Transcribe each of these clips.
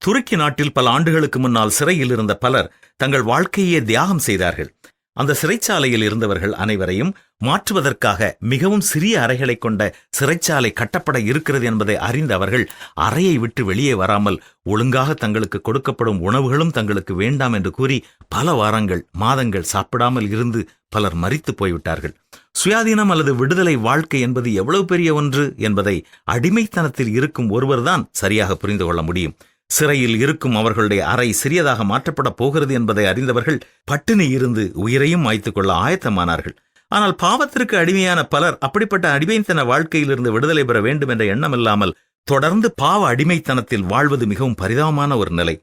துருக்கி நாட்டில் பல ஆண்டுகளுக்கு முன்னால் சிறையில் இருந்த பலர் தங்கள் வாழ்க்கையே தியாகம் செய்தார்கள். அந்த சிறைச்சாலையில் இருந்தவர்கள் அனைவரையும் மாற்றுவதற்காக மிகவும் சிறிய அறைகளை கொண்ட சிறைச்சாலை கட்டப்பட இருக்கிறது என்பதை அறிந்த அவர்கள் அறையை விட்டு வெளியே வராமல் ஒழுங்காக தங்களுக்கு கொடுக்கப்படும் உணவுகளும் தங்களுக்கு வேண்டாம் என்று கூறி பல வாரங்கள் மாதங்கள் சாப்பிடாமல் இருந்து பலர் மரித்து போய்விட்டார்கள். சுயாதீனம் அல்லது விடுதலை வாழ்க்கை என்பது எவ்வளவு பெரிய ஒன்று என்பதை அடிமைத்தனத்தில் இருக்கும் ஒருவர்தான் சரியாக புரிந்து கொள்ள முடியும். சிறையில் இருக்கும் அவர்களுடைய அறை சிறியதாக மாற்றப்பட போகிறது என்பதை அறிந்தவர்கள் பட்டினி இருந்து உயிரையும் மாய்த்துக் கொள்ள ஆயத்தமானார்கள். ஆனால் பாவத்திற்கு அடிமையான பலர் அப்படிப்பட்ட அடிமைத்தன வாழ்க்கையிலிருந்து விடுதலை பெற வேண்டும் என்ற எண்ணம் இல்லாமல் தொடர்ந்து பாவ அடிமைத்தனத்தில் வாழ்வது மிகவும் பரிதாபமான ஒரு நிலை.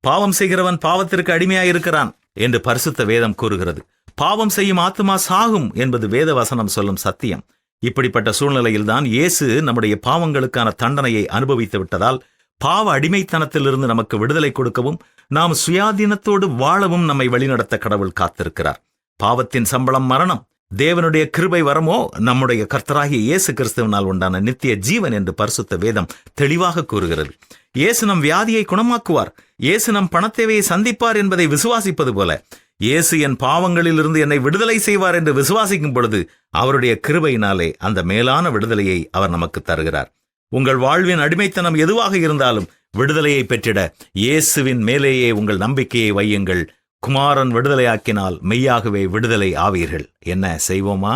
பாவம் செய்கிறவன் பாவத்திற்கு அடிமையாயிருக்கிறான் என்று பரிசுத்த வேதம் கூறுகிறது. பாவம் செய்யும் ஆத்துமா சாகும் என்பது வேத வசனம் சொல்லும் சத்தியம். இப்படிப்பட்ட சூழ்நிலையில்தான் இயேசு நம்முடைய பாவங்களுக்கான தண்டனையை அனுபவித்து விட்டதால் பாவ அடிமைத்தனத்திலிருந்து நமக்கு விடுதலை கொடுக்கவும் நாம் சுயாதீனத்தோடு வாழவும் நம்மை வழிநடத்த கடவுள் காத்திருக்கிறார். பாவத்தின் சம்பளம் மரணம், தேவனுடைய கிருபை வரமோ நம்முடைய கர்த்தராகிய இயேசு கிறிஸ்துவினால் உண்டான நித்திய ஜீவன் என்று பரிசுத்த வேதம் தெளிவாக கூறுகிறது. இயேசு நம் வியாதியை குணமாக்குவார், இயேசு நம் பணத்தேவையை சந்திப்பார் என்பதை விசுவாசிப்பது போல இயேசு என் பாவங்களிலிருந்து என்னை விடுதலை செய்வார் என்று விசுவாசிக்கும் பொழுது அவருடைய கிருபையினாலே அந்த மேலான விடுதலையை அவர் நமக்கு தருகிறார். உங்கள் வாழ்வின் அடிமைத்தனம் எதுவாக இருந்தாலும் விடுதலையை பெற்றிட இயேசுவின் மேலேயே உங்கள் நம்பிக்கையை வையுங்கள். குமாரன் விடுதலையாக்கினால் மெய்யாகவே விடுதலை ஆவீர்கள். என்ன செய்வோமா?